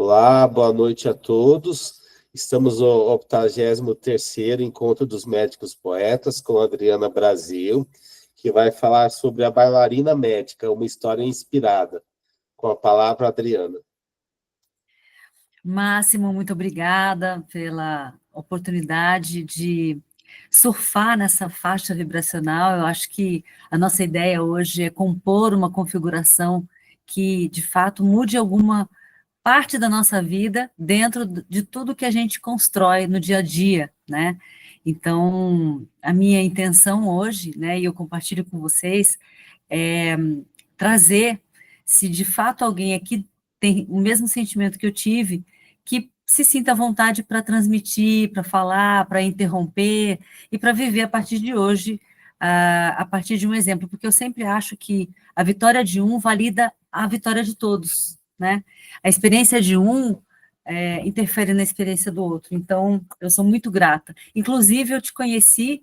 Olá, boa noite a todos. Estamos no 83º Encontro dos Médicos Poetas com a Adriana Brasil, que vai falar sobre a bailarina médica, uma história inspirada. Com a palavra, Adriana. Máximo, muito obrigada pela oportunidade de surfar nessa faixa vibracional. Eu acho que a nossa ideia hoje é compor uma configuração que, de fato, mude alguma parte da nossa vida dentro de tudo que a gente constrói no dia a dia, né? Então, a minha intenção hoje, né, e eu compartilho com vocês, é trazer, se de fato alguém aqui tem o mesmo sentimento que eu tive, que se sinta à vontade para transmitir, para falar, para interromper e para viver a partir de hoje, a partir de um exemplo, porque eu sempre acho que a vitória de um valida a vitória de todos, né? A experiência de um interfere na experiência do outro. Então, eu sou muito grata. Inclusive, eu te conheci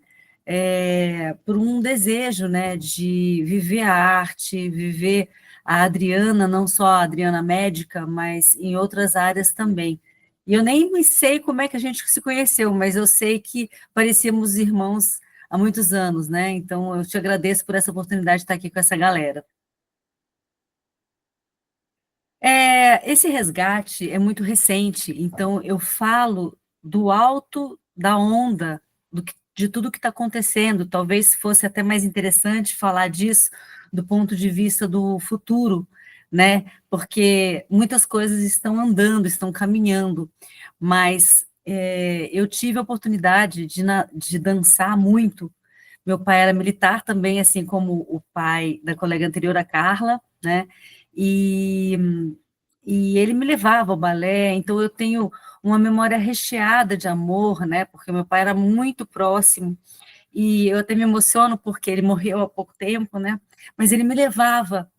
por um desejo, né, de viver a arte, viver a Adriana, não só a Adriana médica, mas em outras áreas também. E eu nem sei como é que a gente se conheceu, mas eu sei que parecíamos irmãos há muitos anos, né? Então, eu te agradeço por essa oportunidade de estar aqui com essa galera. Esse resgate é muito recente, então eu falo do alto da onda, de tudo que está acontecendo. Talvez fosse até mais interessante falar disso do ponto de vista do futuro, né? Porque muitas coisas estão andando, estão caminhando, mas eu tive a oportunidade de dançar muito. Meu pai era militar também, assim como o pai da colega anterior, a Carla, né? E, e ele me levava ao balé, então eu tenho uma memória recheada de amor, né? Porque meu pai era muito próximo, e eu até me emociono porque ele morreu há pouco tempo, né? Mas ele me levava.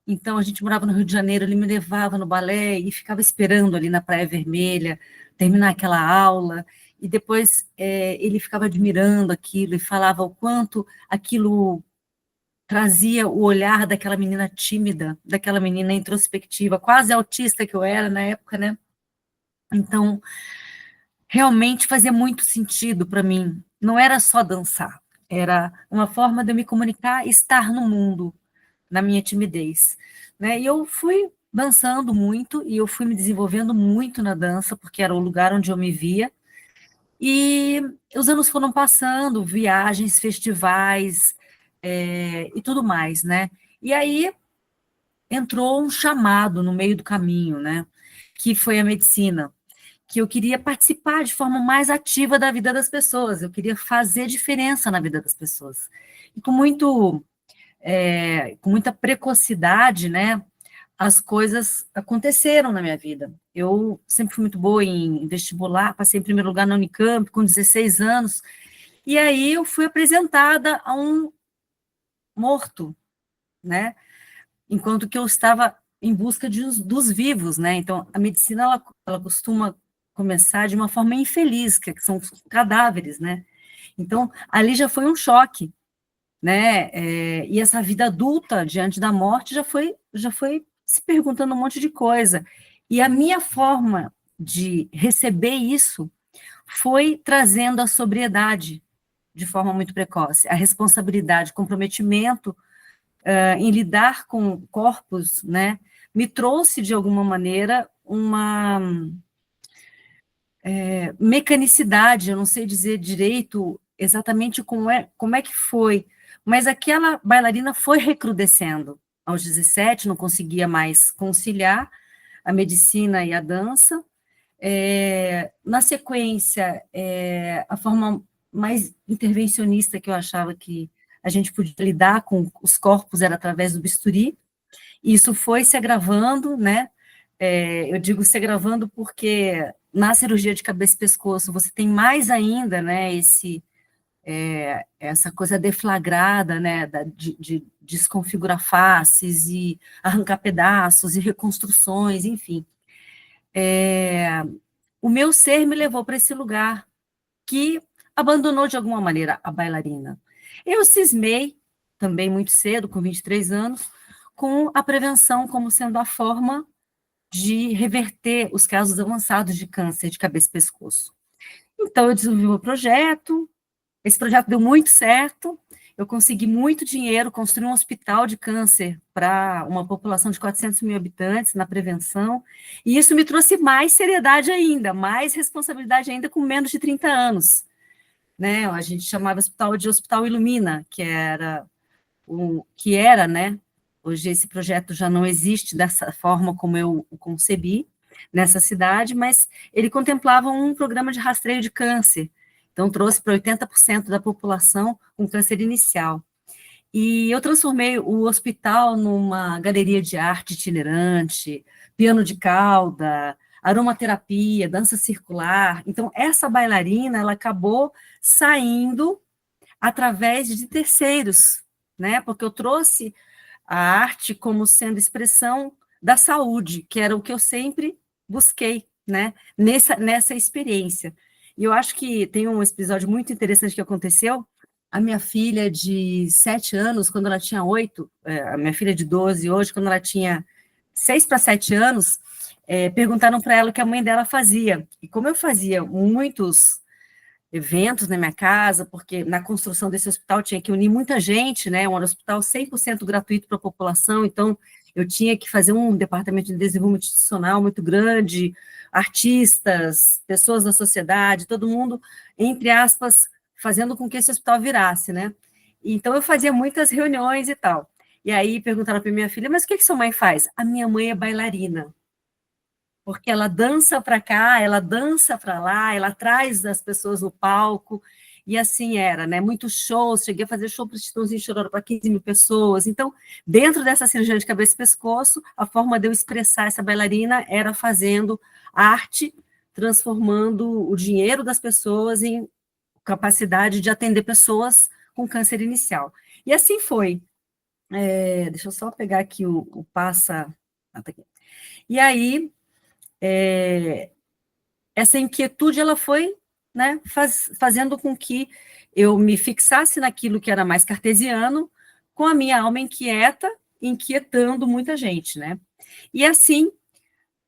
Então a gente morava no Rio de Janeiro, ele me levava no balé e ficava esperando ali na Praia Vermelha terminar aquela aula, e depois ele ficava admirando aquilo e falava o quanto aquilo trazia o olhar daquela menina tímida, daquela menina introspectiva, quase autista que eu era na época, né? Então, realmente fazia muito sentido para mim. Não era só dançar, era uma forma de eu me comunicar e estar no mundo, na minha timidez, né? E eu fui dançando muito e eu fui me desenvolvendo muito na dança, porque era o lugar onde eu me via. E os anos foram passando, viagens, festivais, e tudo mais, né? E aí entrou um chamado no meio do caminho, né? Que foi a medicina, que eu queria participar de forma mais ativa da vida das pessoas, eu queria fazer diferença na vida das pessoas. E com muita precocidade, né? As coisas aconteceram na minha vida. Eu sempre fui muito boa em vestibular, passei em primeiro lugar na Unicamp com 16 anos, e aí eu fui apresentada a um morto, né? Enquanto que eu estava em busca dos vivos, né? Então, a medicina, ela costuma começar de uma forma infeliz, que são os cadáveres, né? Então, ali já foi um choque, né? E essa vida adulta, diante da morte, já foi se perguntando um monte de coisa. E a minha forma de receber isso foi trazendo a sobriedade de forma muito precoce, a responsabilidade, comprometimento em lidar com corpos, né, me trouxe, de alguma maneira, uma mecanicidade, eu não sei dizer direito exatamente como é que foi, mas aquela bailarina foi recrudescendo. Aos 17, não conseguia mais conciliar a medicina e a dança. Na sequência, a forma mais intervencionista que eu achava que a gente podia lidar com os corpos era através do bisturi. Isso foi se agravando, né? Eu digo se agravando porque na cirurgia de cabeça e pescoço você tem mais ainda, né? Essa coisa deflagrada, né? De desconfigurar faces e arrancar pedaços e reconstruções, enfim. O meu ser me levou para esse lugar que abandonou de alguma maneira a bailarina. Eu cismei, também muito cedo, com 23 anos, com a prevenção como sendo a forma de reverter os casos avançados de câncer de cabeça e pescoço. Então, eu desenvolvi um projeto, esse projeto deu muito certo, eu consegui muito dinheiro, construí um hospital de câncer para uma população de 400 mil habitantes na prevenção, e isso me trouxe mais seriedade ainda, mais responsabilidade ainda com menos de 30 anos. Né? A gente chamava o hospital de Hospital Ilumina, né? Hoje esse projeto já não existe dessa forma como eu o concebi nessa cidade, mas ele contemplava um programa de rastreio de câncer. Então, trouxe para 80% da população com câncer inicial. E eu transformei o hospital numa galeria de arte itinerante, piano de cauda, aromaterapia, dança circular. Então, essa bailarina, ela acabou saindo através de terceiros, né? Porque eu trouxe a arte como sendo expressão da saúde, que era o que eu sempre busquei, né? Nessa experiência. E eu acho que tem um episódio muito interessante que aconteceu. A minha filha de 7 anos, quando ela tinha 8, a minha filha de 12 hoje, quando ela tinha 6 para 7 anos, perguntaram para ela o que a mãe dela fazia. E como eu fazia muitos eventos na minha casa, porque na construção desse hospital tinha que unir muita gente, né? Um hospital 100% gratuito para a população, então eu tinha que fazer um departamento de desenvolvimento institucional muito grande, artistas, pessoas da sociedade, todo mundo, entre aspas, fazendo com que esse hospital virasse, né? Então eu fazia muitas reuniões e tal. E aí perguntaram para minha filha, mas o que sua mãe faz? A minha mãe é bailarina. Porque ela dança para cá, ela dança para lá, ela traz as pessoas no palco, e assim era, né? Muitos shows, cheguei a fazer show para o Chitãozinho Chororó para 15 mil pessoas. Então, dentro dessa cirurgia de cabeça e pescoço, a forma de eu expressar essa bailarina era fazendo arte, transformando o dinheiro das pessoas em capacidade de atender pessoas com câncer inicial. E assim foi. Deixa eu só pegar aqui o passa... Ah, tá aqui. E aí, essa inquietude ela foi, né, fazendo com que eu me fixasse naquilo que era mais cartesiano, com a minha alma inquieta, inquietando muita gente, né? E assim,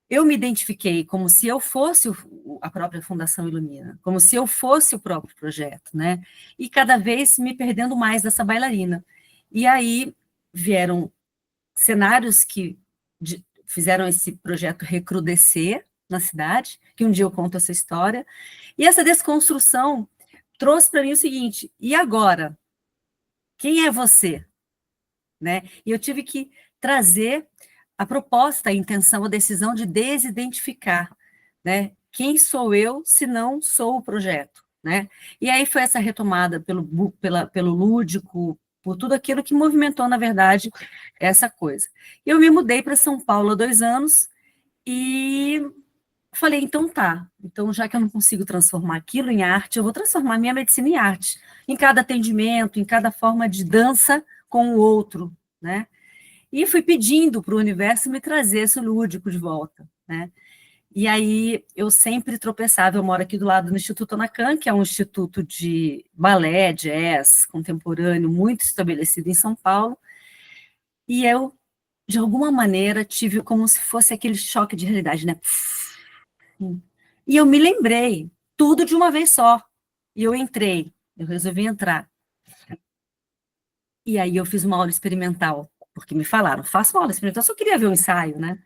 eu me identifiquei como se eu fosse a própria Fundação Ilumina, como se eu fosse o próprio projeto, né? E cada vez me perdendo mais dessa bailarina. E aí vieram cenários que fizeram esse projeto recrudescer na cidade, que um dia eu conto essa história, e essa desconstrução trouxe para mim o seguinte, e agora? Quem é você? Né? E eu tive que trazer a proposta, a intenção, a decisão de desidentificar, né? Quem sou eu se não sou o projeto, né? E aí foi essa retomada pelo lúdico, por tudo aquilo que movimentou, na verdade, essa coisa. Eu me mudei para São Paulo há 2 anos e falei, então tá, então já que eu não consigo transformar aquilo em arte, eu vou transformar minha medicina em arte, em cada atendimento, em cada forma de dança com o outro, né? E fui pedindo para o universo me trazer esse lúdico de volta, né? E aí eu sempre tropeçava, eu moro aqui do lado do Instituto Anacan, que é um instituto de balé, jazz, contemporâneo, muito estabelecido em São Paulo, e eu, de alguma maneira, tive como se fosse aquele choque de realidade, né? E eu me lembrei, tudo de uma vez só, e eu entrei, eu resolvi entrar. E aí eu fiz uma aula experimental, porque me falaram, faça uma aula experimental, eu só queria ver o ensaio, né?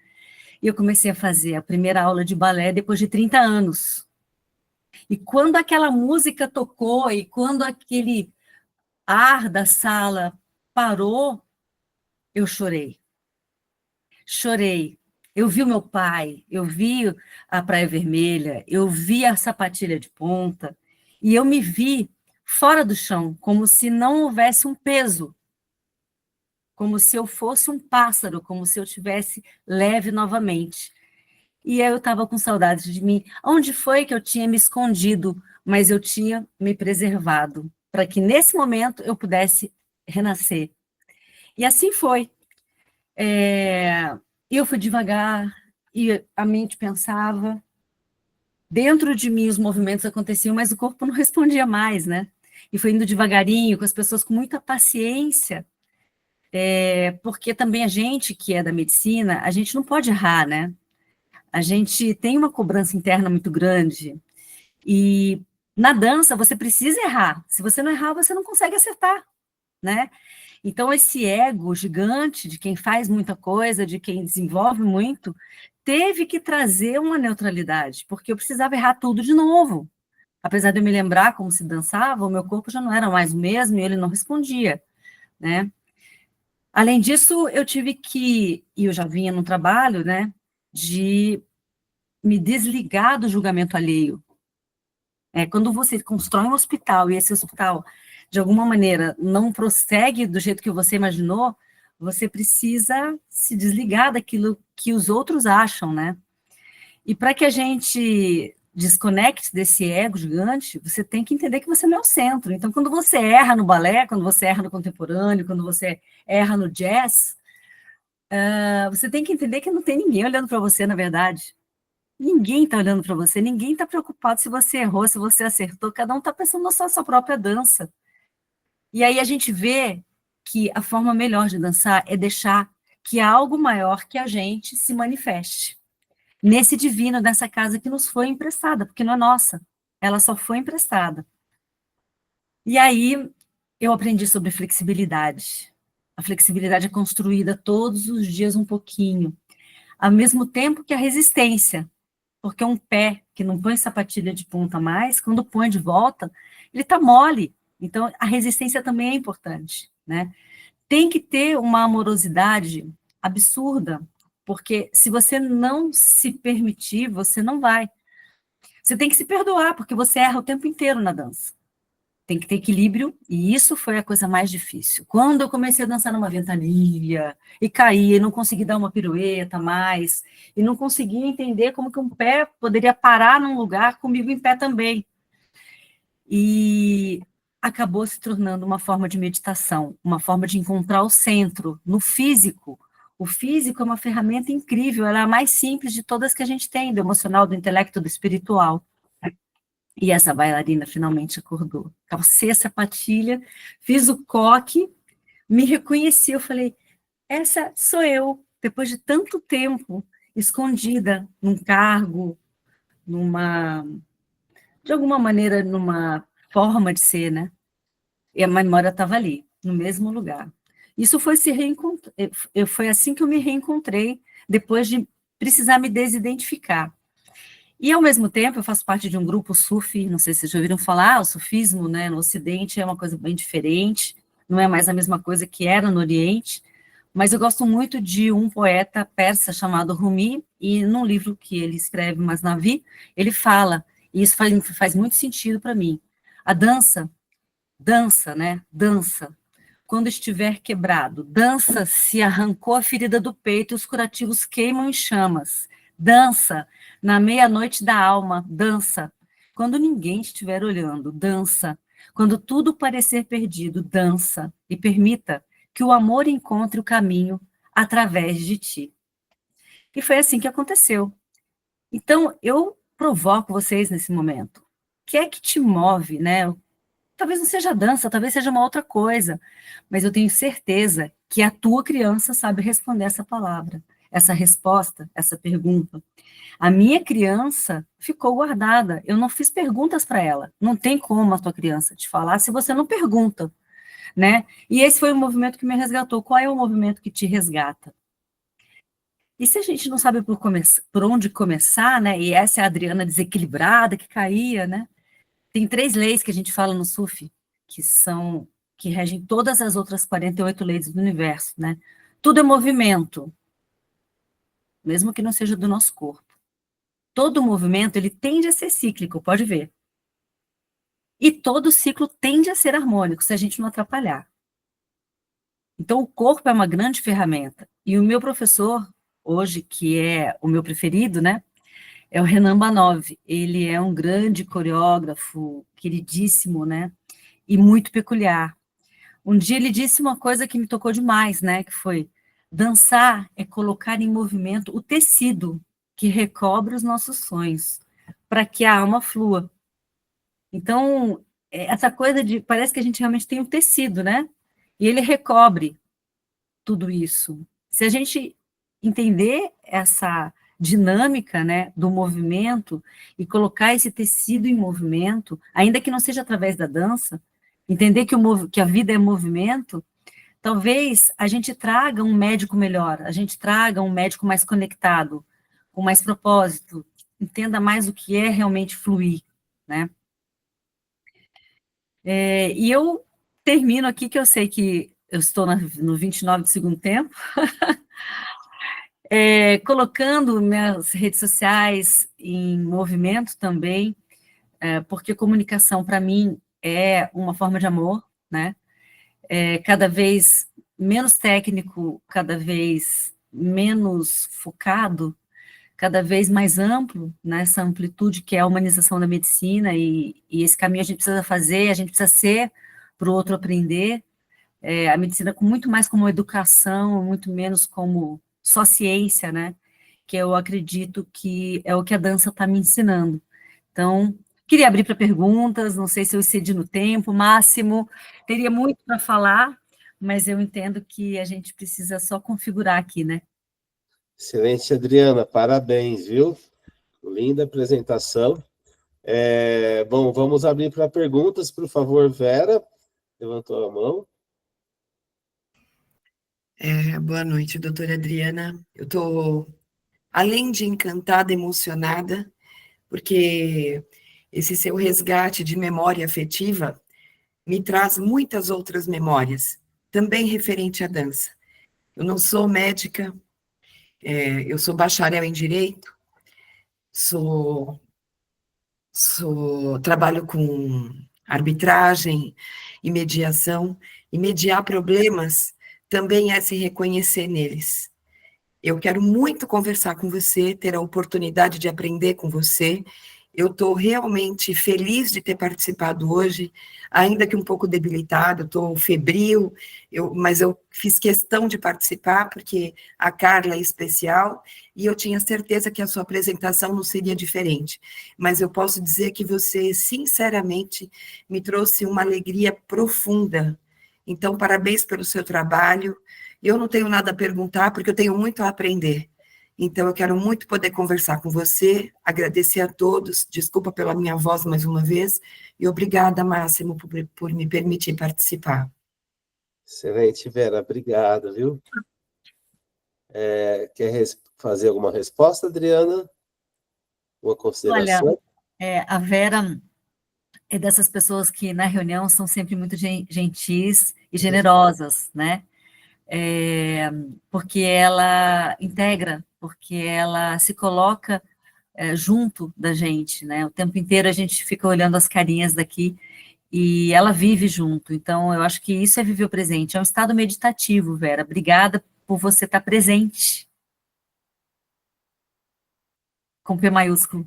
E eu comecei a fazer a primeira aula de balé depois de 30 anos. E quando aquela música tocou, e quando aquele ar da sala parou, eu chorei. Chorei. Eu vi o meu pai, eu vi a Praia Vermelha, eu vi a sapatilha de ponta, e eu me vi fora do chão, como se não houvesse um peso, como se eu fosse um pássaro, como se eu tivesse leve novamente. E aí eu estava com saudade de mim. Onde foi que eu tinha me escondido, mas eu tinha me preservado, para que nesse momento eu pudesse renascer. E assim foi. Eu fui devagar, e a mente pensava, dentro de mim os movimentos aconteciam, mas o corpo não respondia mais, né? E foi indo devagarinho, com as pessoas com muita paciência, porque também a gente que é da medicina, a gente não pode errar, né? A gente tem uma cobrança interna muito grande, e na dança você precisa errar. Se você não errar, você não consegue acertar, né? Então, esse ego gigante de quem faz muita coisa, de quem desenvolve muito, teve que trazer uma neutralidade, porque eu precisava errar tudo de novo. Apesar de eu me lembrar como se dançava, o meu corpo já não era mais o mesmo e ele não respondia, né? Além disso, eu tive que, e eu já vinha no trabalho, né, de me desligar do julgamento alheio. Quando você constrói um hospital e esse hospital, de alguma maneira, não prossegue do jeito que você imaginou, você precisa se desligar daquilo que os outros acham, né? E para que a gente desconecte desse ego gigante, você tem que entender que você não é o centro. Então, quando você erra no balé, quando você erra no contemporâneo, quando você erra no jazz, você tem que entender que não tem ninguém olhando para você, na verdade. Ninguém está olhando para você, ninguém está preocupado se você errou, se você acertou, cada um está pensando na sua própria dança. E aí a gente vê que a forma melhor de dançar é deixar que algo maior que a gente se manifeste. Nesse divino dessa casa que nos foi emprestada, porque não é nossa, ela só foi emprestada. E aí eu aprendi sobre flexibilidade. A flexibilidade é construída todos os dias um pouquinho, ao mesmo tempo que a resistência, porque um pé que não põe sapatilha de ponta mais, quando põe de volta, ele está mole. Então, a resistência também é importante, né? Tem que ter uma amorosidade absurda, porque se você não se permitir, você não vai. Você tem que se perdoar, porque você erra o tempo inteiro na dança. Tem que ter equilíbrio, e isso foi a coisa mais difícil. Quando eu comecei a dançar numa ventania, e caía, e não consegui dar uma pirueta mais, e não conseguia entender como que um pé poderia parar num lugar comigo em pé também. E acabou se tornando uma forma de meditação, uma forma de encontrar o centro no físico. O físico é uma ferramenta incrível, ela é a mais simples de todas que a gente tem, do emocional, do intelecto, do espiritual. E essa bailarina finalmente acordou. Calcei a sapatilha, fiz o coque, me reconheci, eu falei, essa sou eu, depois de tanto tempo escondida num cargo, de alguma maneira, numa forma de ser, né? E a memória estava ali, no mesmo lugar. Isso foi se reencontrar, foi assim que eu me reencontrei, depois de precisar me desidentificar. E, ao mesmo tempo, eu faço parte de um grupo sufi, não sei se vocês já ouviram falar, o sufismo, né, no Ocidente é uma coisa bem diferente, não é mais a mesma coisa que era no Oriente, mas eu gosto muito de um poeta persa chamado Rumi, e num livro que ele escreve, Masnavi, ele fala, e isso faz muito sentido para mim, a dança, né, dança, quando estiver quebrado, dança se arrancou a ferida do peito e os curativos queimam em chamas, dança na meia-noite da alma, dança, quando ninguém estiver olhando, dança, quando tudo parecer perdido, dança, e permita que o amor encontre o caminho através de ti. E foi assim que aconteceu. Então, eu provoco vocês nesse momento. O que é que te move, né? Talvez não seja dança, talvez seja uma outra coisa, mas eu tenho certeza que a tua criança sabe responder essa palavra, essa resposta, essa pergunta. A minha criança ficou guardada, eu não fiz perguntas para ela, não tem como a tua criança te falar se você não pergunta, né? E esse foi o movimento que me resgatou. Qual é o movimento que te resgata? E se a gente não sabe por onde começar, né? E essa é a Adriana desequilibrada que caía, né? Tem 3 leis que a gente fala no SUFI, que regem todas as outras 48 leis do universo, né? Tudo é movimento, mesmo que não seja do nosso corpo. Todo movimento, ele tende a ser cíclico, pode ver. E todo ciclo tende a ser harmônico, se a gente não atrapalhar. Então, o corpo é uma grande ferramenta. E o meu professor, hoje, que é o meu preferido, né? É o Renan Banov. Ele é um grande coreógrafo, queridíssimo, né? E muito peculiar. Um dia ele disse uma coisa que me tocou demais, né? Que foi, dançar é colocar em movimento o tecido que recobre os nossos sonhos, para que a alma flua. Então, essa coisa de, parece que a gente realmente tem um tecido, né? E ele recobre tudo isso. Se a gente entender essa dinâmica, né, do movimento e colocar esse tecido em movimento, ainda que não seja através da dança, entender que a vida é movimento, talvez a gente traga um médico melhor, a gente traga um médico mais conectado, com mais propósito, entenda mais o que é realmente fluir, né? E eu termino aqui, que eu sei que eu estou no 29 do segundo tempo, colocando minhas redes sociais em movimento também, porque comunicação, para mim, é uma forma de amor, né? Cada vez menos técnico, cada vez menos focado, cada vez mais amplo, nessa amplitude que é a humanização da medicina, e esse caminho a gente precisa fazer, a gente precisa ser para o outro aprender, a medicina com muito mais como educação, muito menos como só ciência, né? Que eu acredito que é o que a dança está me ensinando. Então, queria abrir para perguntas, não sei se eu excedi no tempo, máximo, teria muito para falar, mas eu entendo que a gente precisa só configurar aqui, né? Excelente, Adriana, parabéns, viu? Linda apresentação. Bom, vamos abrir para perguntas, por favor, Vera. Levantou a mão. Boa noite, doutora Adriana. Eu estou, além de encantada, emocionada, porque esse seu resgate de memória afetiva me traz muitas outras memórias, também referente à dança. Eu não sou médica, eu sou bacharel em Direito, trabalho com arbitragem e mediação, e mediar problemas também é se reconhecer neles. Eu quero muito conversar com você, ter a oportunidade de aprender com você. Eu estou realmente feliz de ter participado hoje, ainda que um pouco debilitada, estou febril, mas eu fiz questão de participar, porque a Carla é especial, e eu tinha certeza que a sua apresentação não seria diferente. Mas eu posso dizer que você, sinceramente, me trouxe uma alegria profunda. Então, parabéns pelo seu trabalho. Eu não tenho nada a perguntar, porque eu tenho muito a aprender. Então, eu quero muito poder conversar com você, agradecer a todos, desculpa pela minha voz mais uma vez, e obrigada, Máximo, por me permitir participar. Excelente, Vera, obrigado, viu? Quer fazer alguma resposta, Adriana? Uma Olha, consideração? a Vera é dessas pessoas que na reunião são sempre muito gentis e generosas, né? Porque ela integra, porque ela se coloca junto da gente, né? O tempo inteiro a gente fica olhando as carinhas daqui e ela vive junto. Então, eu acho que isso é viver o presente. É um estado meditativo, Vera. Obrigada por você estar presente. Com P maiúsculo.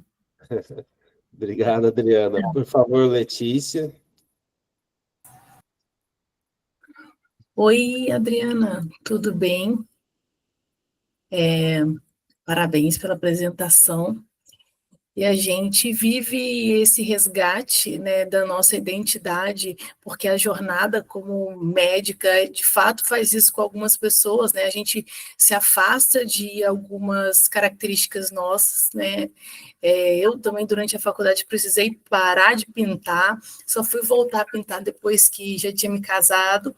Obrigado, Adriana. Por favor, Letícia. Oi, Adriana, tudo bem? Parabéns pela apresentação. E a gente vive esse resgate, né, da nossa identidade, porque a jornada como médica, de fato, faz isso com algumas pessoas, né? A gente se afasta de algumas características nossas, né? Eu também, durante a faculdade, precisei parar de pintar, só fui voltar a pintar depois que já tinha me casado.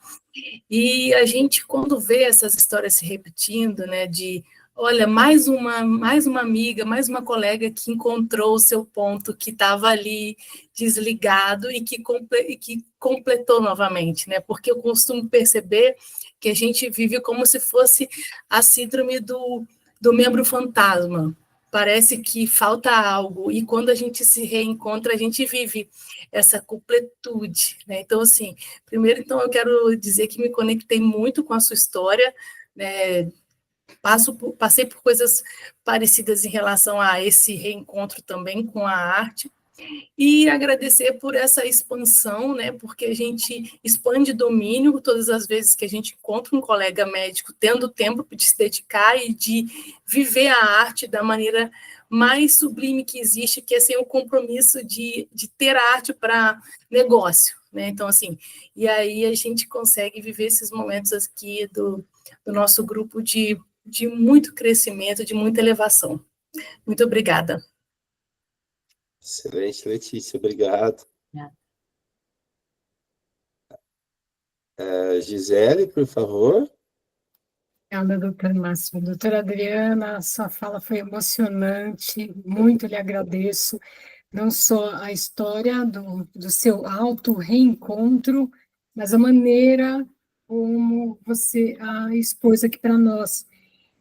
E a gente, quando vê essas histórias se repetindo, né, de olha, mais uma amiga, mais uma colega que encontrou o seu ponto, que estava ali desligado e que completou novamente, né? Porque eu costumo perceber que a gente vive como se fosse a síndrome do membro fantasma. Parece que falta algo, e quando a gente se reencontra, a gente vive essa completude, né? Então, assim, primeiro, então, eu quero dizer que me conectei muito com a sua história, né? Passei por coisas parecidas em relação a esse reencontro também com a arte, e agradecer por essa expansão, né, porque a gente expande domínio todas as vezes que a gente encontra um colega médico tendo tempo de se dedicar e de viver a arte da maneira mais sublime que existe, que é sem o compromisso de ter a arte para negócio, né? Então, assim, e aí a gente consegue viver esses momentos aqui do nosso grupo de muito crescimento, de muita elevação. Muito obrigada. Excelente, Letícia, obrigado. Gisele, por favor. Obrigada, doutora Márcia. Doutora Adriana, sua fala foi emocionante, muito lhe agradeço, não só a história do seu auto-reencontro, mas a maneira como você a expôs aqui para nós.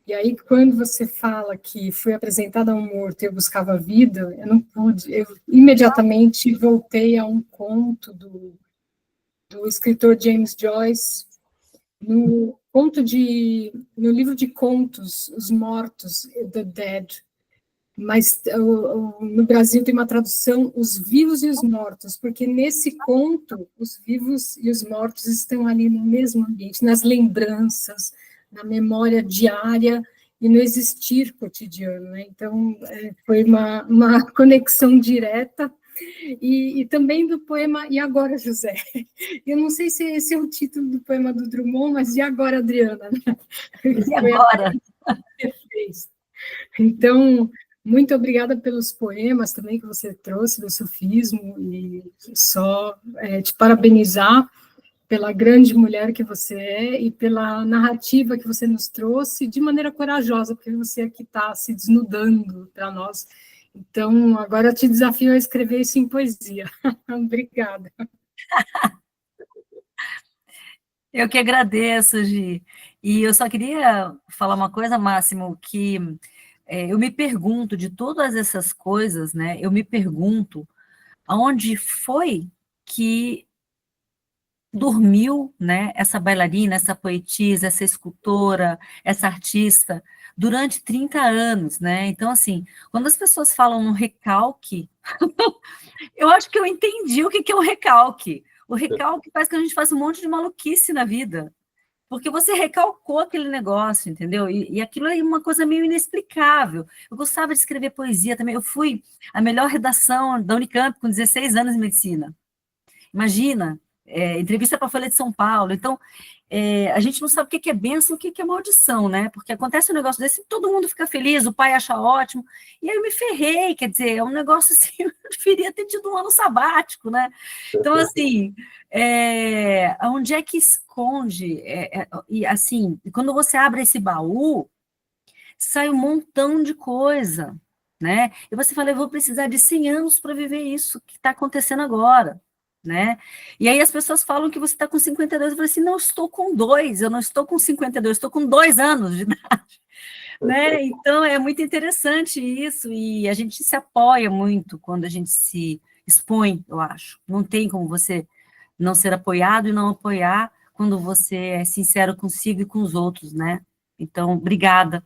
E aí, quando você fala que foi apresentada a um morto e eu buscava a vida, eu não pude, eu imediatamente voltei a um conto do escritor James Joyce, no livro de contos, Os Mortos, The Dead, mas no Brasil tem uma tradução, Os Vivos e os Mortos, porque nesse conto, os vivos e os mortos estão ali no mesmo ambiente, nas lembranças, na memória diária e no existir cotidiano, né? Então, foi uma conexão direta. E também do poema E Agora, José? Eu não sei se esse é o título do poema do Drummond, mas E Agora, Adriana? E agora? Então, muito obrigada pelos poemas também que você trouxe do sufismo, e só te parabenizar pela grande mulher que você é e pela narrativa que você nos trouxe de maneira corajosa, porque você aqui está se desnudando para nós. Então, agora eu te desafio a escrever isso em poesia. Obrigada. Eu que agradeço, Gi. E eu só queria falar uma coisa, Máximo, que eu me pergunto, de todas essas coisas, né, eu me pergunto aonde foi que dormiu, né, essa bailarina, essa poetisa, essa escultora, essa artista, durante 30 anos, né? Então, assim, quando as pessoas falam no recalque, eu acho que eu entendi o que é o recalque. O recalque faz que a gente faça um monte de maluquice na vida, porque você recalcou aquele negócio, entendeu? E aquilo é uma coisa meio inexplicável. Eu gostava de escrever poesia também. Eu fui a melhor redação da Unicamp com 16 anos em medicina. Imagina, entrevista para a Folha de São Paulo. Então, a gente não sabe o que é bênção e o que é maldição, né? Porque acontece um negócio desse, todo mundo fica feliz, o pai acha ótimo, e aí eu me ferrei, quer dizer, é um negócio assim, eu preferia ter tido um ano sabático, né? Então, assim, onde é que esconde? E assim, quando você abre esse baú, sai um montão de coisa, né? E você fala, eu vou precisar de 100 anos para viver isso que está acontecendo agora, né? E aí as pessoas falam que você está com 52, eu falo assim, não, eu estou com 2, eu não estou com 52, estou com 2 anos de idade, né? Então é muito interessante isso, e a gente se apoia muito quando a gente se expõe, eu acho. Não tem como você não ser apoiado e não apoiar quando você é sincero consigo e com os outros, né? Então, obrigada.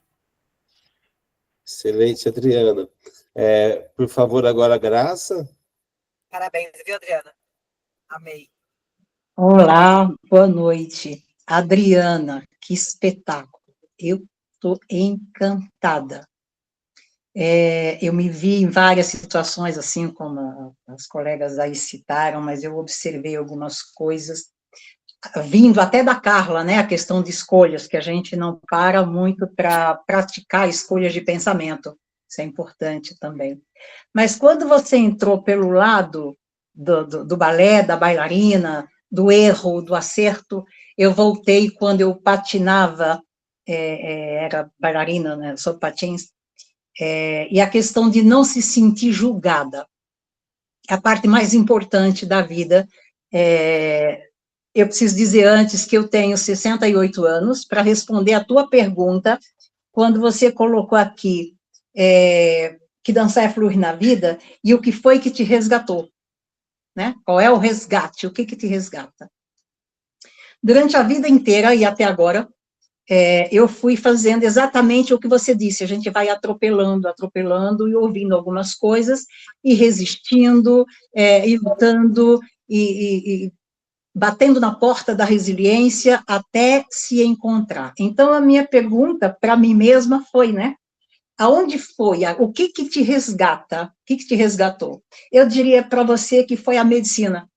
Excelente, Adriana. Por favor, agora, Graça. Parabéns, viu, Adriana? Amei. Olá, boa noite. Adriana, que espetáculo. Eu estou encantada. Eu me vi em várias situações, assim como as colegas aí citaram, mas eu observei algumas coisas, vindo até da Carla, né, a questão de escolhas, que a gente não para muito para praticar escolhas de pensamento, isso é importante também. Mas quando você entrou pelo lado do balé, da bailarina, do erro, do acerto, eu voltei quando eu patinava, era bailarina, né, sou patins, e a questão de não se sentir julgada, a parte mais importante da vida. Eu preciso dizer antes que eu tenho 68 anos, para responder a tua pergunta, quando você colocou aqui que dançar é fluir na vida, e o que foi que te resgatou, né? Qual é o resgate, o que te resgata? Durante a vida inteira e até agora, eu fui fazendo exatamente o que você disse, a gente vai atropelando e ouvindo algumas coisas, e resistindo, e lutando, e batendo na porta da resiliência até se encontrar. Então, a minha pergunta para mim mesma foi, né? Aonde foi? O que te resgata? O que te resgatou? Eu diria para você que foi a medicina.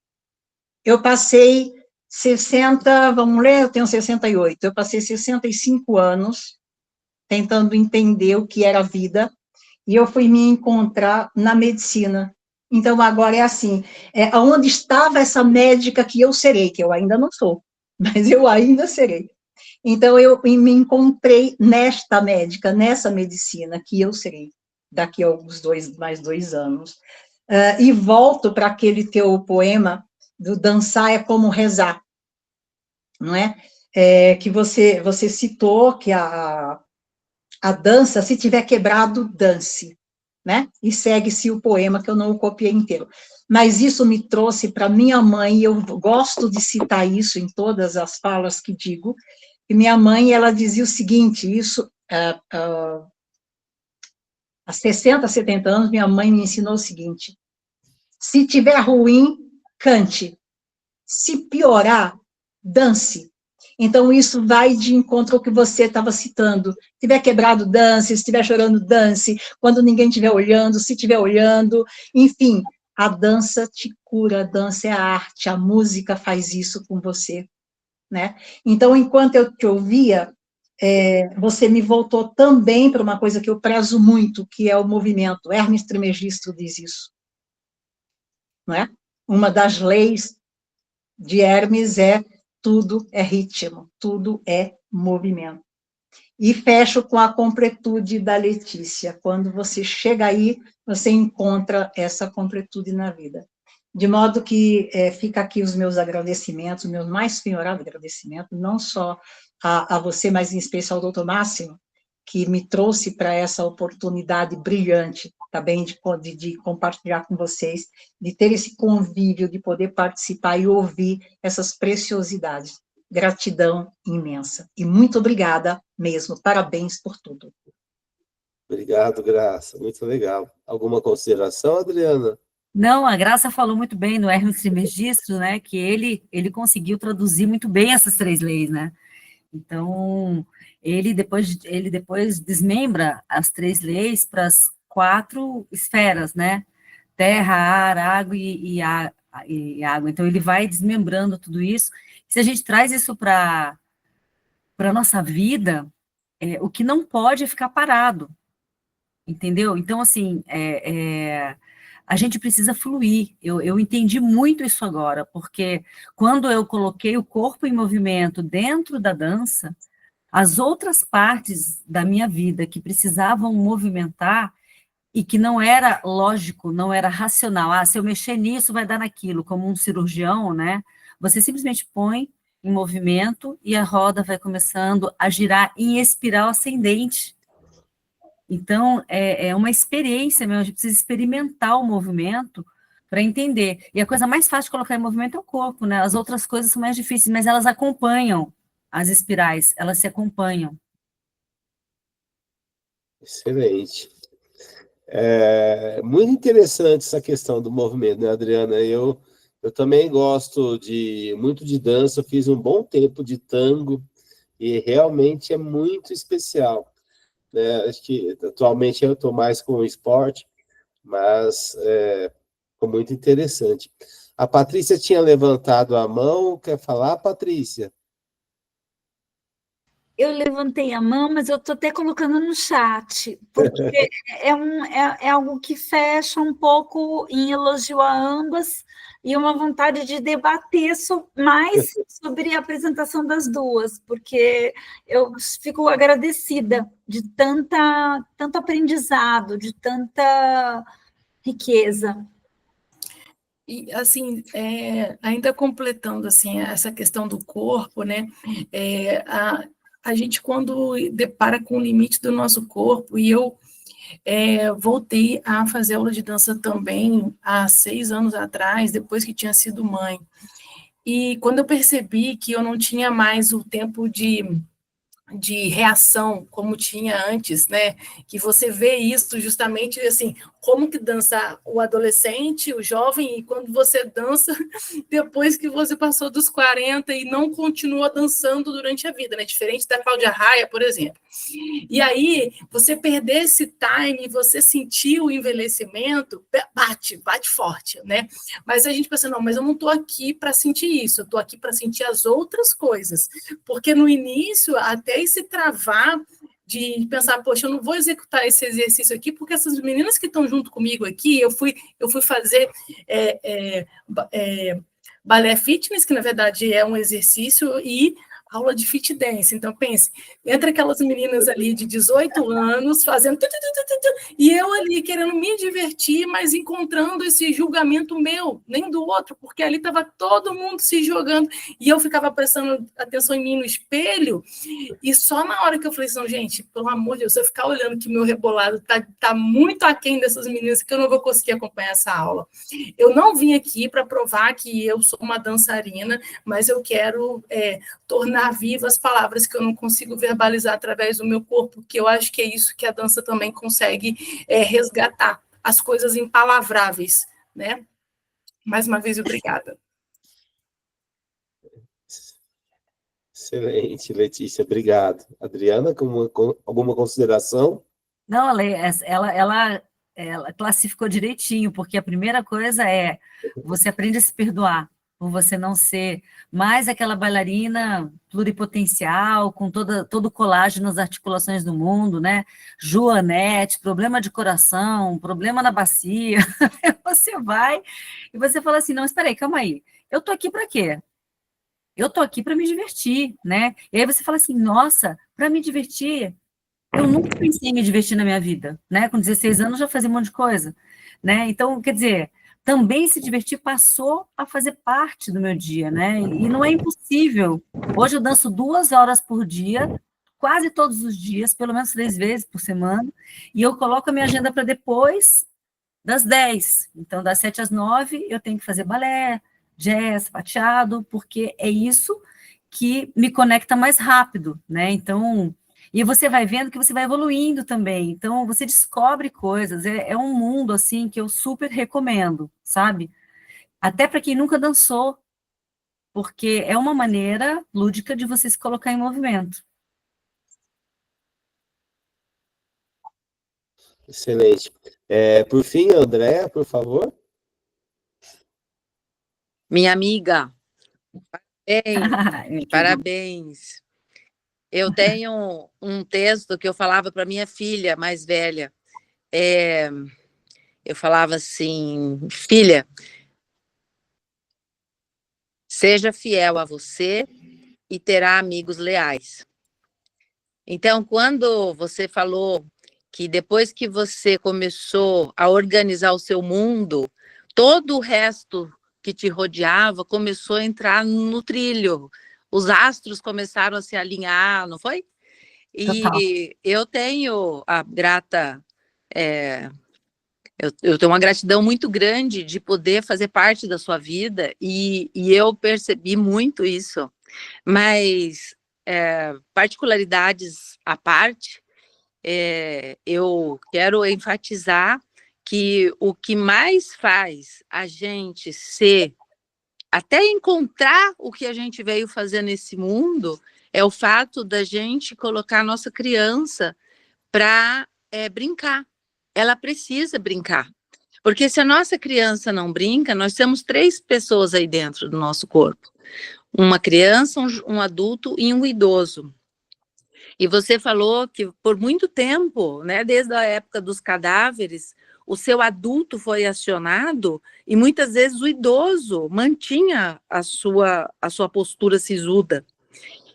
Eu passei 60, vamos ler, eu tenho 68, eu passei 65 anos tentando entender o que era a vida, e eu fui me encontrar na medicina. Então, agora é assim, onde estava essa médica que eu serei, que eu ainda não sou, mas eu ainda serei. Então, eu me encontrei nesta médica, nessa medicina que eu serei, daqui a mais 2 anos. E volto para aquele teu poema do dançar é como rezar, não é? Que você citou que a dança, se tiver quebrado, dance, né? E segue-se o poema, que eu não o copiei inteiro. Mas isso me trouxe para minha mãe, e eu gosto de citar isso em todas as falas que digo, e minha mãe, ela dizia o seguinte, isso, há 60, 70 anos, minha mãe me ensinou o seguinte, se tiver ruim, cante, se piorar, dance. Então, isso vai de encontro ao que você estava citando. Se estiver quebrado, dance. Se estiver chorando, dance. Quando ninguém estiver olhando, se estiver olhando. Enfim, a dança te cura, a dança é a arte, a música faz isso com você, né? Então, enquanto eu te ouvia, você me voltou também para uma coisa que eu prezo muito, que é o movimento. Hermes Trismegisto diz isso, não é? Uma das leis de Hermes tudo é ritmo, tudo é movimento. E fecho com a completude da Letícia. Quando você chega aí, você encontra essa completude na vida. De modo que fica aqui os meus agradecimentos, meus mais penhorados agradecimentos, não só a você, mas em especial ao doutor Máximo, que me trouxe para essa oportunidade brilhante, também de compartilhar com vocês, de ter esse convívio, de poder participar e ouvir essas preciosidades. Gratidão imensa. E muito obrigada mesmo. Parabéns por tudo. Obrigado, Graça. Muito legal. Alguma consideração, Adriana? Não, a Graça falou muito bem no Hermes Trismegisto, né, que ele conseguiu traduzir muito bem essas 3 leis, né? Então, ele depois desmembra as 3 leis para as 4 esferas, né? Terra, ar, água e água. Então, ele vai desmembrando tudo isso. Se a gente traz isso para a nossa vida, o que não pode é ficar parado, entendeu? Então, assim, a gente precisa fluir. Eu entendi muito isso agora, porque quando eu coloquei o corpo em movimento dentro da dança, as outras partes da minha vida que precisavam movimentar e que não era lógico, não era racional. Se eu mexer nisso, vai dar naquilo, como um cirurgião, né? Você simplesmente põe em movimento e a roda vai começando a girar em espiral ascendente. Então, é uma experiência mesmo, a gente precisa experimentar o movimento para entender. E a coisa mais fácil de colocar em movimento é o corpo, né? As outras coisas são mais difíceis, mas elas acompanham as espirais, elas se acompanham. Excelente. Muito interessante essa questão do movimento, né, Adriana? Eu também gosto muito de dança, eu fiz um bom tempo de tango, e realmente é muito especial, né? Acho que atualmente eu estou mais com o esporte, mas foi muito interessante. A Patrícia tinha levantado a mão, quer falar, Patrícia? Eu levantei a mão, mas eu estou até colocando no chat, porque é algo que fecha um pouco em elogio a ambas e uma vontade de debater mais sobre a apresentação das duas, porque eu fico agradecida de tanto aprendizado, de tanta riqueza. E, assim, ainda completando, assim, essa questão do corpo, né, a gente, quando depara com o limite do nosso corpo, e eu voltei a fazer aula de dança também há 6 anos atrás, depois que tinha sido mãe, e quando eu percebi que eu não tinha mais o tempo de reação como tinha antes, né? Que você vê isso justamente assim, como que dança o adolescente, o jovem, e quando você dança depois que você passou dos 40 e não continua dançando durante a vida, né? Diferente da Cláudia Raia, por exemplo. E aí, você perder esse time, você sentir o envelhecimento, bate forte, né? Mas a gente pensa, não, mas eu não estou aqui para sentir isso, eu estou aqui para sentir as outras coisas, porque no início, até esse travar de pensar, poxa, eu não vou executar esse exercício aqui, porque essas meninas que estão junto comigo aqui, eu fui fazer balé fitness, que na verdade é um exercício, e aula de fit dance. Então, pense, entre aquelas meninas ali de 18 anos, fazendo... E eu ali querendo me divertir, mas encontrando esse julgamento meu, nem do outro, porque ali estava todo mundo se jogando, e eu ficava prestando atenção em mim no espelho, e só na hora que eu falei assim, gente, pelo amor de Deus, se eu ficar olhando que meu rebolado tá muito aquém dessas meninas, que eu não vou conseguir acompanhar essa aula. Eu não vim aqui para provar que eu sou uma dançarina, mas eu quero tornar vivas as palavras que eu não consigo verbalizar através do meu corpo, que eu acho que é isso que a dança também consegue resgatar, as coisas impalavráveis, né? Mais uma vez, obrigada. Excelente, Letícia, obrigado. Adriana, alguma consideração? Não, ela classificou direitinho, porque a primeira coisa é você aprende a se perdoar por você não ser mais aquela bailarina pluripotencial, com todo o colágeno nas articulações do mundo, né? Joanete, problema de coração, problema na bacia. Você vai e você fala assim, não, espera aí, calma aí. Eu tô aqui para quê? Eu tô aqui para me divertir, né? E aí você fala assim, nossa, para me divertir, eu nunca pensei em me divertir na minha vida, né? Com 16 anos já fazia um monte de coisa, né? Então, quer dizer, também se divertir passou a fazer parte do meu dia, né? E não é impossível. Hoje eu danço 2 horas por dia, quase todos os dias, pelo menos 3 vezes por semana, e eu coloco a minha agenda para depois das 10. Então, das 7 às 9, eu tenho que fazer balé, jazz, sapateado, porque é isso que me conecta mais rápido, né? Então, e você vai vendo que você vai evoluindo também, então você descobre coisas, é um mundo, assim, que eu super recomendo, sabe? Até para quem nunca dançou, porque é uma maneira lúdica de você se colocar em movimento. Excelente. Por fim, Andréa, por favor. Minha amiga, Minha parabéns. Eu tenho um texto que eu falava para minha filha mais velha. Eu falava assim, filha, seja fiel a você e terá amigos leais. Então, quando você falou que depois que você começou a organizar o seu mundo, todo o resto que te rodeava começou a entrar no trilho. Os astros começaram a se alinhar, não foi? Total. E eu tenho eu tenho uma gratidão muito grande de poder fazer parte da sua vida, e eu percebi muito isso. Mas, particularidades à parte, eu quero enfatizar que o que mais faz a gente até encontrar o que a gente veio fazer nesse mundo, é o fato da gente colocar a nossa criança para brincar. Ela precisa brincar. Porque se a nossa criança não brinca, nós temos 3 pessoas aí dentro do nosso corpo. Uma criança, um adulto e um idoso. E você falou que por muito tempo, né, desde a época dos cadáveres, o seu adulto foi acionado e muitas vezes o idoso mantinha a sua postura sisuda.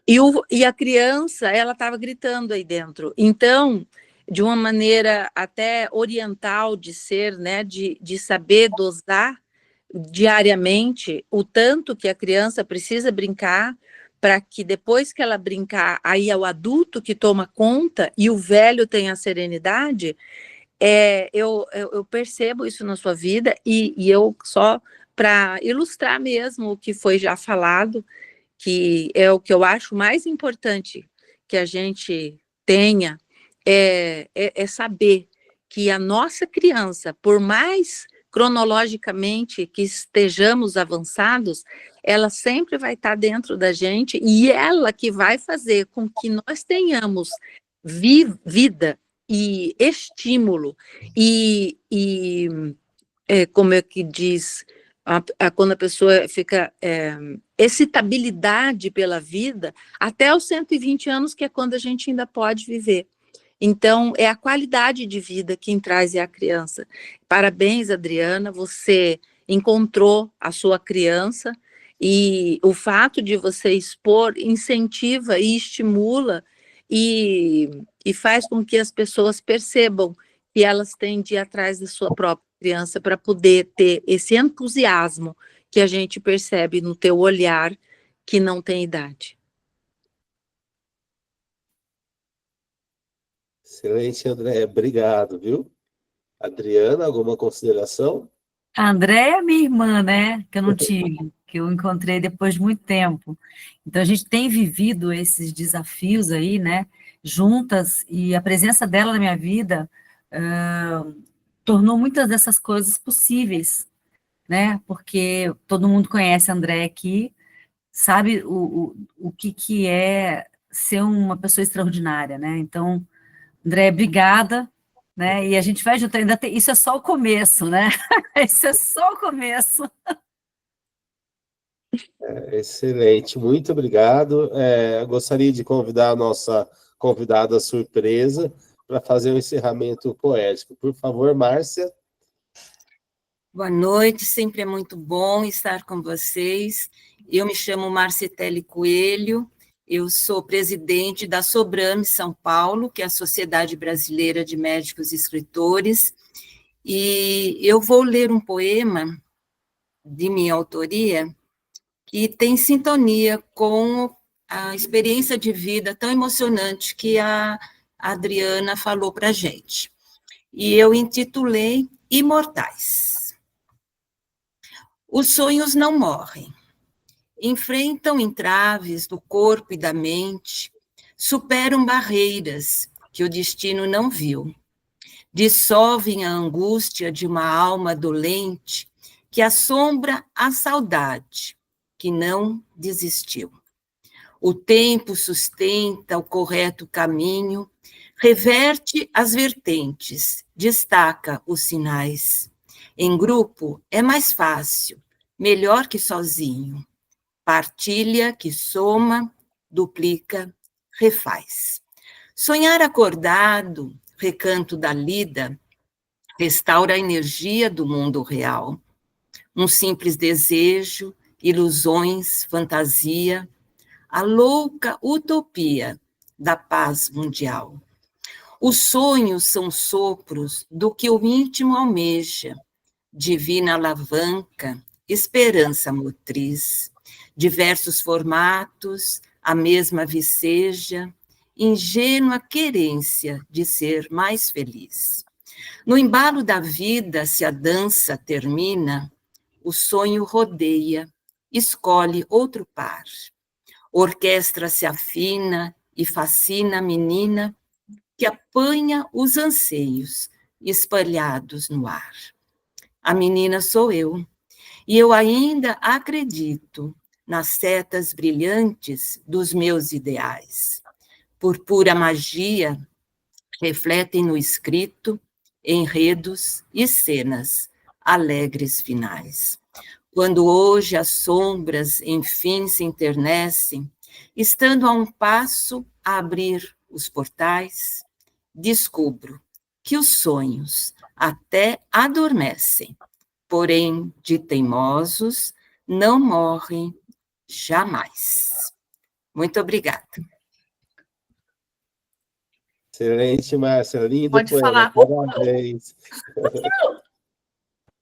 E a criança, ela estava gritando aí dentro. Então, de uma maneira até oriental de ser, né, de saber dosar diariamente o tanto que a criança precisa brincar, para que depois que ela brincar, aí é o adulto que toma conta e o velho tem a serenidade. Eu percebo isso na sua vida, e eu, só para ilustrar mesmo o que foi já falado, que é o que eu acho mais importante que a gente tenha, é saber que a nossa criança, por mais cronologicamente que estejamos avançados, ela sempre vai estar dentro da gente, e ela que vai fazer com que nós tenhamos vida e estímulo, como é que diz, quando a pessoa fica excitabilidade pela vida, até os 120 anos, que é quando a gente ainda pode viver. Então, é a qualidade de vida quem traz é a criança. Parabéns, Adriana, você encontrou a sua criança e o fato de você expor incentiva e estimula e faz com que as pessoas percebam que elas têm de ir atrás da sua própria criança para poder ter esse entusiasmo que a gente percebe no teu olhar que não tem idade. Excelente, André. Obrigado, viu? Adriana, alguma consideração? A Andréia é minha irmã, né? Que eu não tive, que eu encontrei depois de muito tempo. Então, a gente tem vivido esses desafios aí, né? Juntas, e a presença dela na minha vida tornou muitas dessas coisas possíveis, né? Porque todo mundo conhece a Andréia aqui, sabe o que é ser uma pessoa extraordinária, né? Então, André, obrigada, né? E a gente vai juntar, isso é só o começo, né? Isso é só o começo. Excelente, muito obrigado. Gostaria de convidar a nossa convidada surpresa para fazer um encerramento poético. Por favor, Márcia. Boa noite, sempre é muito bom estar com vocês. Eu me chamo Marcetele Coelho, eu sou presidente da Sobrame São Paulo, que é a Sociedade Brasileira de Médicos e Escritores, e eu vou ler um poema de minha autoria que tem sintonia com a experiência de vida tão emocionante que a Adriana falou para a gente. E eu intitulei Imortais. Os sonhos não morrem. Enfrentam entraves do corpo e da mente, superam barreiras que o destino não viu, dissolvem a angústia de uma alma dolente que assombra a saudade, que não desistiu. O tempo sustenta o correto caminho, reverte as vertentes, destaca os sinais. Em grupo é mais fácil, melhor que sozinho. Partilha que soma, duplica, refaz. Sonhar acordado, recanto da lida, restaura a energia do mundo real. Um simples desejo, ilusões, fantasia, a louca utopia da paz mundial. Os sonhos são sopros do que o íntimo almeja, divina alavanca, esperança motriz, diversos formatos, a mesma viceja, ingênua querência de ser mais feliz. No embalo da vida, se a dança termina, o sonho rodeia, escolhe outro par. Orquestra se afina e fascina a menina que apanha os anseios espalhados no ar. A menina sou eu, e eu ainda acredito nas setas brilhantes dos meus ideais. Por pura magia, refletem no escrito enredos e cenas, alegres finais. Quando hoje as sombras, enfim, se enternecem, estando a um passo a abrir os portais, descubro que os sonhos até adormecem, porém, de teimosos, não morrem jamais. Muito obrigada. Excelente, Márcia. Lindo Pode poema. falar. Parabéns.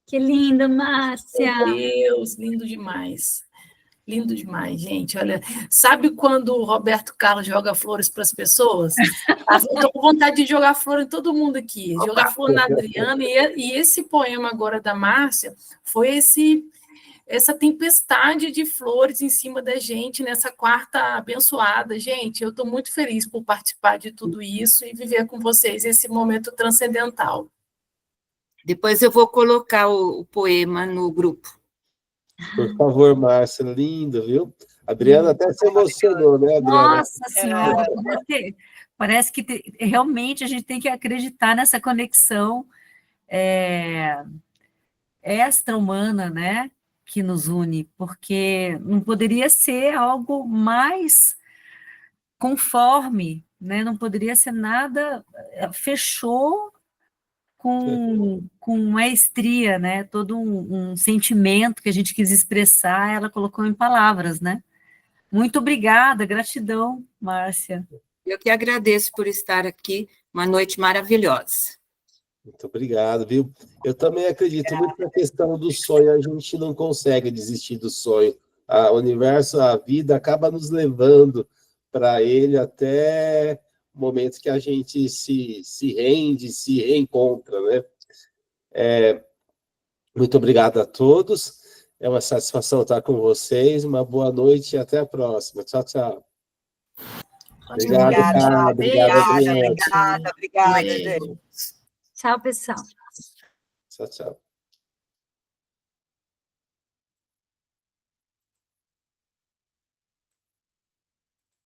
Que lindo, Márcia. Meu Deus, lindo demais. Lindo demais, gente. Olha, sabe quando o Roberto Carlos joga flores para as pessoas? Eu estou com vontade de jogar flor em todo mundo aqui, jogar flor na Adriana, e esse poema agora da Márcia foi essa tempestade de flores em cima da gente nessa quarta abençoada. Gente, eu estou muito feliz por participar de tudo isso e viver com vocês esse momento transcendental. Depois eu vou colocar o poema no grupo. Por favor, Márcia, lindo, viu? A Adriana até se emocionou, né, Adriana? Nossa Senhora, parece que realmente a gente tem que acreditar nessa conexão extra-humana, né, que nos une, porque não poderia ser algo mais conforme, né? Não poderia ser nada, fechou com maestria, né? Todo um sentimento que a gente quis expressar, ela colocou em palavras, né? Muito obrigada, gratidão, Márcia. Eu que agradeço por estar aqui, uma noite maravilhosa. Muito obrigado, viu? Eu também acredito muito na questão do sonho, a gente não consegue desistir do sonho. O universo, a vida acaba nos levando para ele até o momento que a gente se rende, se reencontra, né? Muito obrigado a todos. É uma satisfação estar com vocês. Uma boa noite e até a próxima. Tchau, tchau. Obrigado, cara. Obrigada, obrigada, gente. Tchau, pessoal. Tchau, tchau.